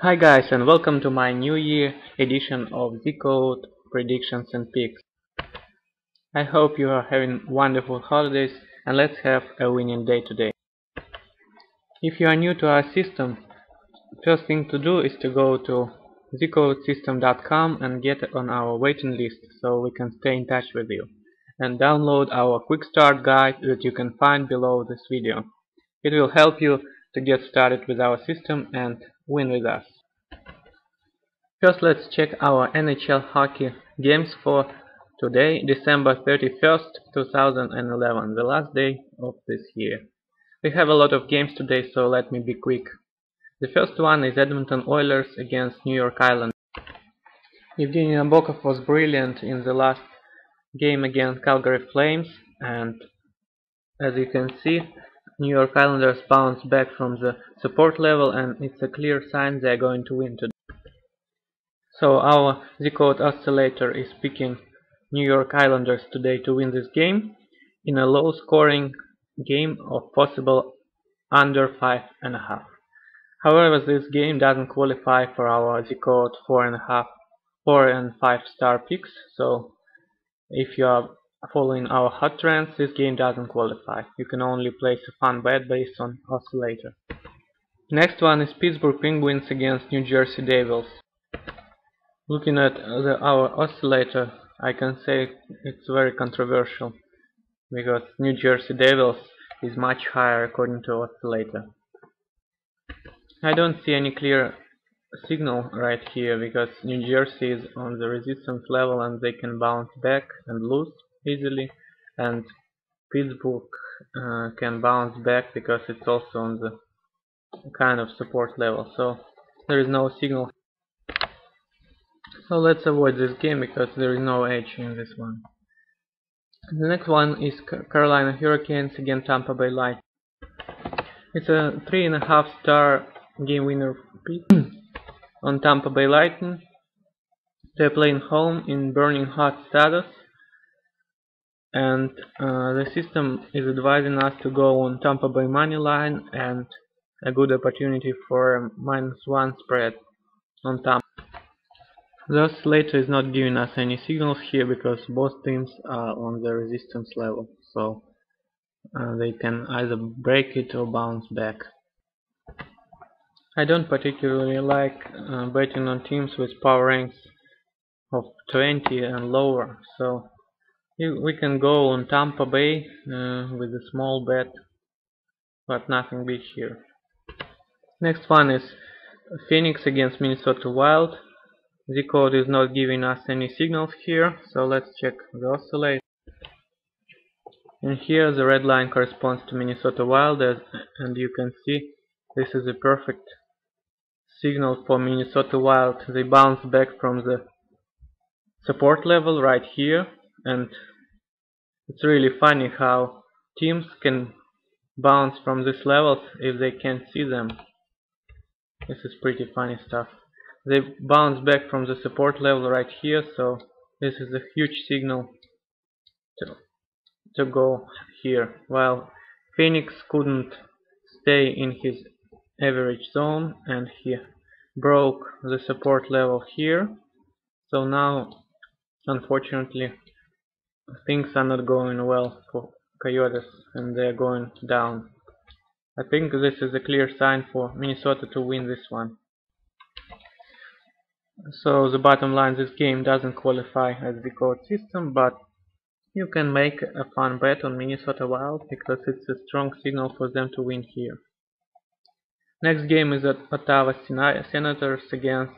Hi guys, and welcome to my New Year edition of Z-Code Predictions and Picks. I hope you are having wonderful holidays, and let's have a winning day today. If you are new to our system, first thing to do is to go to zcodesystem.com and get on our waiting list so we can stay in touch with you, and download our quick start guide that you can find below this video. It will help you to get started with our system and win with us. First, let's check our NHL hockey games for today, December 31st, 2011, the last day of this year. We have a lot of games today, so let me be quick. The first one is Edmonton Oilers against New York Islanders. Evgeny Nabokov was brilliant in the last game against Calgary Flames, and as you can see, New York Islanders bounced back from the support level, and it's a clear sign they are going to win today. So our Z-Code oscillator is picking New York Islanders today to win this game in a low scoring game of possible under 5.5. However, this game doesn't qualify for our Z-Code 4 and 5 star picks, so if you are following our hot trends, this game doesn't qualify. You can only place a fun bet based on oscillator. Next one is Pittsburgh Penguins against New Jersey Devils. Looking at our oscillator, I can say it's very controversial because New Jersey Devils is much higher according to oscillator. I don't see any clear signal right here because New Jersey is on the resistance level and they can bounce back and lose easily, and Pittsburgh can bounce back because it's also on the kind of support level, so there is no signal. So let's avoid this game because there is no edge in this one. The next one is Carolina Hurricanes against Tampa Bay Lightning. It's a 3.5 star game winner pick on Tampa Bay Lightning. They're playing home in burning hot status, and the system is advising us to go on Tampa Bay moneyline and a good opportunity for a -1 spread on Tampa. The oscillator is not giving us any signals here because both teams are on the resistance level, so they can either break it or bounce back. I don't particularly like betting on teams with power ranks of 20 and lower, so we can go on Tampa Bay with a small bet, but nothing big here. Next one is Phoenix against Minnesota Wild. Z-Code is not giving us any signals here, so let's check the oscillator. And here the red line corresponds to Minnesota Wild, and you can see this is a perfect signal for Minnesota Wild. They bounce back from the support level right here, and it's really funny how teams can bounce from these levels if they can't see them. This is pretty funny stuff. They bounce back from the support level right here, so this is a huge signal to go here, while Phoenix couldn't stay in his average zone and he broke the support level here. So now, unfortunately, things are not going well for Coyotes and they're going down. I think this is a clear sign for Minnesota to win this one. So the bottom line, this game doesn't qualify as the code system, but you can make a fun bet on Minnesota Wild because it's a strong signal for them to win here. Next game is at Ottawa Senators against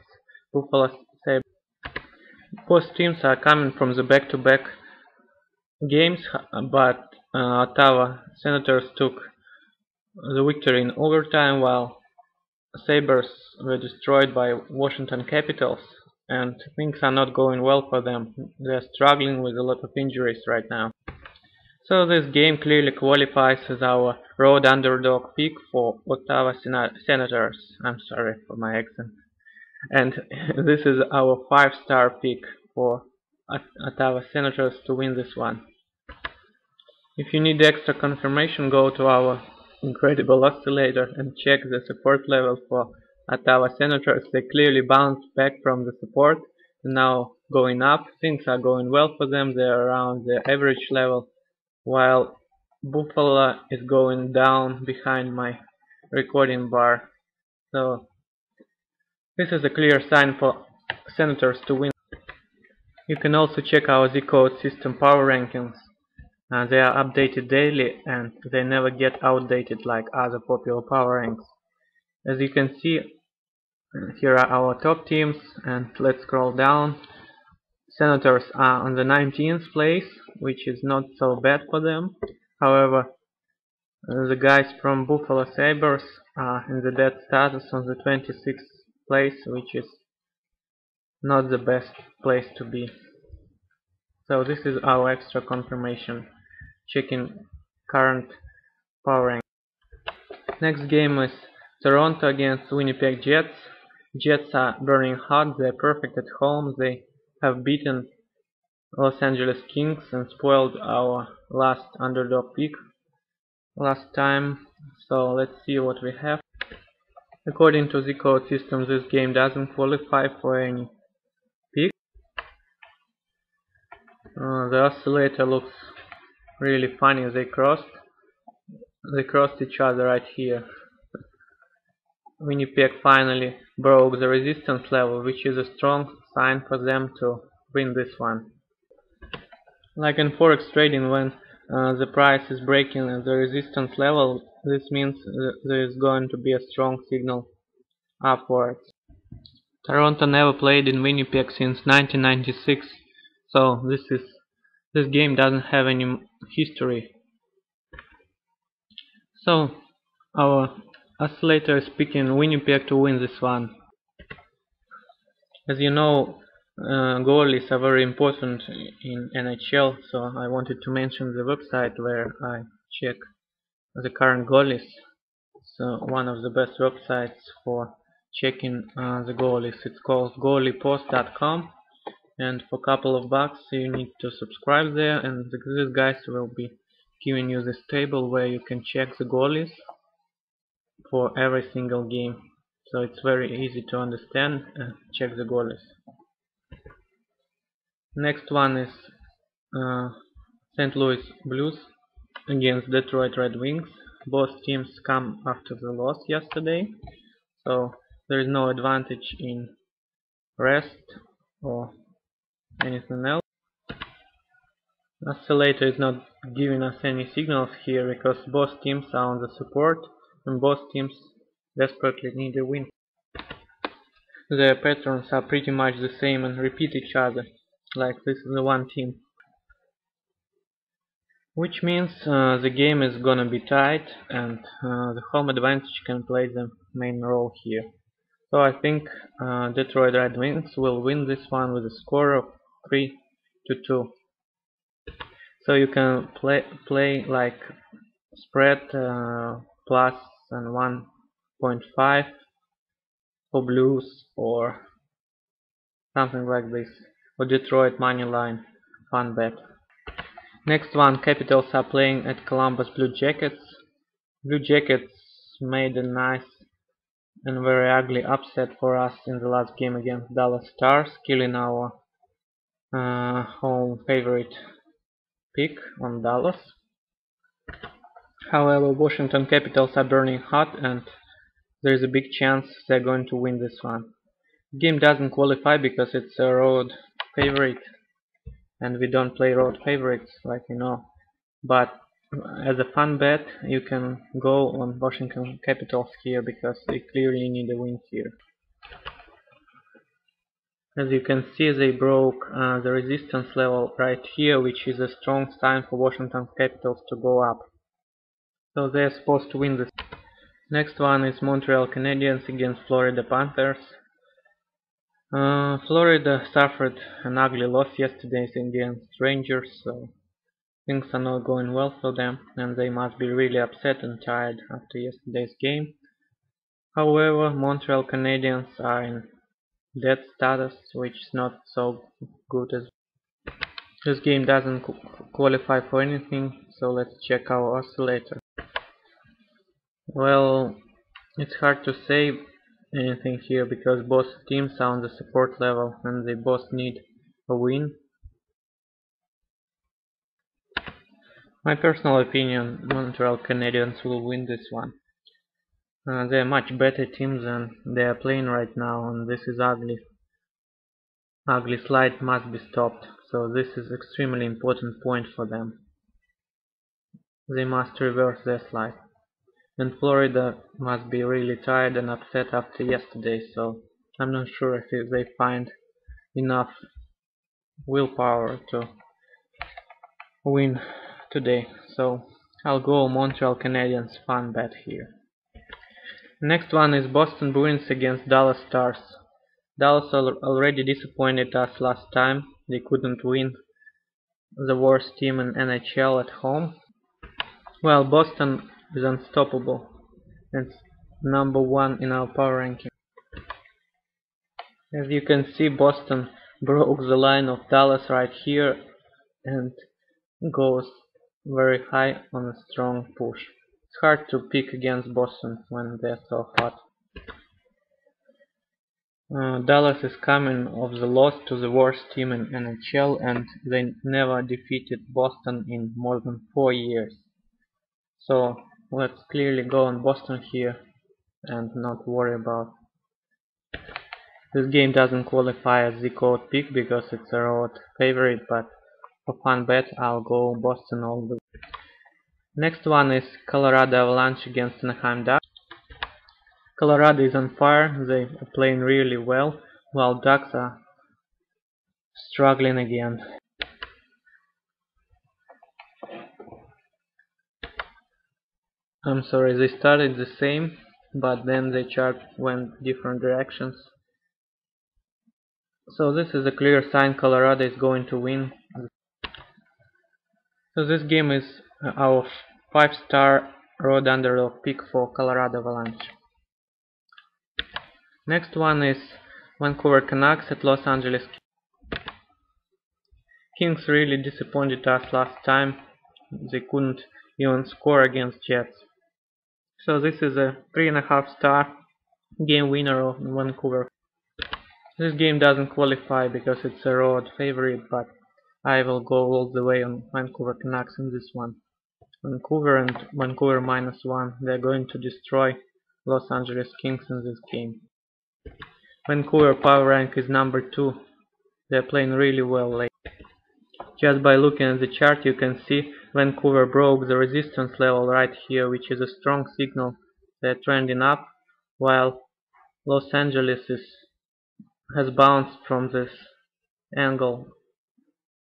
Buffalo Sabres. Both teams are coming from the back-to-back games, but Ottawa Senators took the victory in overtime, while Sabres were destroyed by Washington Capitals, and things are not going well for them. They're struggling with a lot of injuries right now. So this game clearly qualifies as our road underdog pick for Ottawa Senators. I'm sorry for my accent. And this is our 5-star pick for Ottawa Senators to win this one. If you need extra confirmation, go to our incredible oscillator and check the support level for Ottawa Senators. They clearly bounced back from the support and now going up. Things are going well for them. They're around the average level, while Buffalo is going down behind my recording bar. So this is a clear sign for Senators to win. You can also check our Z-Code system power rankings. They are updated daily and they never get outdated like other popular power ranks. As you can see, here are our top teams, and let's scroll down. Senators are on the 19th place, which is not so bad for them. However, the guys from Buffalo Sabres are in the dead status on the 26th place, which is not the best place to be. So this is our extra confirmation, checking current power rank. Next game is Toronto against Winnipeg Jets. Jets are burning hot, they're perfect at home, they have beaten Los Angeles Kings and spoiled our last underdog pick last time. So let's see what we have. According to the code system, this game doesn't qualify for any pick. The oscillator looks really funny. They crossed each other right here. Winnipeg finally broke the resistance level, which is a strong sign for them to win this one. Like in forex trading, when the price is breaking the resistance level, this means there is going to be a strong signal upwards. Toronto never played in Winnipeg since 1996, so this game doesn't have any history. So our oscillator is picking Winnipeg to win this one. As you know, goalies are very important in NHL, so I wanted to mention the website where I check the current goalies. So one of the best websites for checking the goalies. It's called goaliepost.com, and for a couple of bucks you need to subscribe there, and these guys will be giving you this table where you can check the goalies for every single game. So it's very easy to understand and check the goalies. Next one is St. Louis Blues against Detroit Red Wings. Both teams come after the loss yesterday, so there is no advantage in rest or anything else. Oscillator is not giving us any signals here because both teams are on the support and both teams desperately need a win. Their patterns are pretty much the same and repeat each other, like this is the one team. Which means the game is gonna be tight and the home advantage can play the main role here. So I think Detroit Red Wings will win this one with a score of 3-2. So you can play like spread plus and 1.5 for Blues or something like this, or Detroit moneyline fun bet. Next one, Capitals are playing at Columbus Blue Jackets. Blue Jackets made a nice and very ugly upset for us in the last game against Dallas Stars, killing our home favorite pick on Dallas. However, Washington Capitals are burning hot and there is a big chance they're going to win this one. The game doesn't qualify because it's a road favorite and we don't play road favorites, like you know. But as a fun bet, you can go on Washington Capitals here because they clearly need a win here. As you can see, they broke the resistance level right here, which is a strong sign for Washington Capitals to go up. So they're supposed to win this. Next one is Montreal Canadiens against Florida Panthers. Florida suffered an ugly loss yesterday against Rangers, so things are not going well for them and they must be really upset and tired after yesterday's game. However, Montreal Canadiens are in dead status, which is not so good as this game doesn't qualify for anything, so let's check our oscillator. Well, it's hard to say anything here because both teams are on the support level and they both need a win. My personal opinion, Montreal Canadiens will win this one. They're a much better team than they are playing right now, and this is ugly. Ugly slide must be stopped, so this is extremely important point for them. They must reverse their slide. And Florida must be really tired and upset after yesterday, so I'm not sure if they find enough willpower to win today. So I'll go Montreal Canadiens fun bet here. Next one is Boston Bruins against Dallas Stars. Dallas already disappointed us last time. They couldn't win the worst team in NHL at home. Well, Boston is unstoppable. It's number one in our power ranking. As you can see, Boston broke the line of Dallas right here and goes very high on a strong push. It's hard to pick against Boston when they're so hot. Dallas is coming off the loss to the worst team in NHL, and they never defeated Boston in more than 4 years. So let's clearly go on Boston here and not worry about. This game doesn't qualify as the code pick because it's a road favorite, but for fun bet I'll go Boston all the way. Next one is Colorado Avalanche against Anaheim Ducks. Colorado is on fire, they are playing really well, while Ducks are struggling again. I'm sorry, they started the same, but then the chart went different directions. So this is a clear sign Colorado is going to win. So this game is our 5-star road underdog pick for Colorado Avalanche. Next one is Vancouver Canucks at Los Angeles Kings. Really disappointed us last time. They couldn't even score against Jets. So this is a 3.5-star game winner of Vancouver. This game doesn't qualify because it's a road favorite, but I will go all the way on Vancouver Canucks in this one. Vancouver and Vancouver -1. They're going to destroy Los Angeles Kings in this game. Vancouver power rank is number 2. They're playing really well lately. Just by looking at the chart you can see Vancouver broke the resistance level right here, which is a strong signal they're trending up, while Los Angeles has bounced from this angle,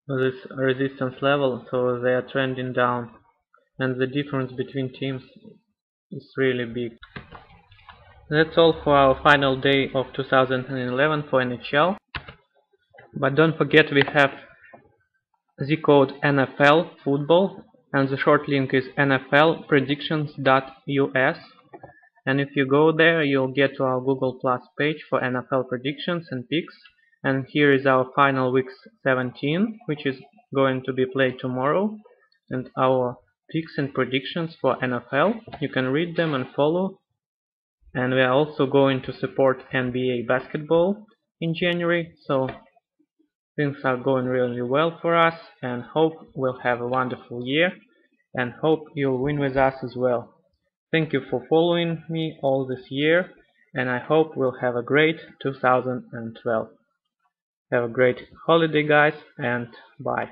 this resistance level, so they are trending down, and the difference between teams is really big. That's all for our final day of 2011 for NHL. But don't forget we have the code NFL Football, and the short link is nflpredictions.us. And if you go there, you'll get to our Google Plus page for NFL predictions and picks. And here is our final week 17, which is going to be played tomorrow, and our picks and predictions for NFL. You can read them and follow. And we are also going to support NBA basketball in January, so things are going really well for us, and hope we'll have a wonderful year, and hope you'll win with us as well. Thank you for following me all this year, and I hope we'll have a great 2012. Have a great holiday, guys, and bye.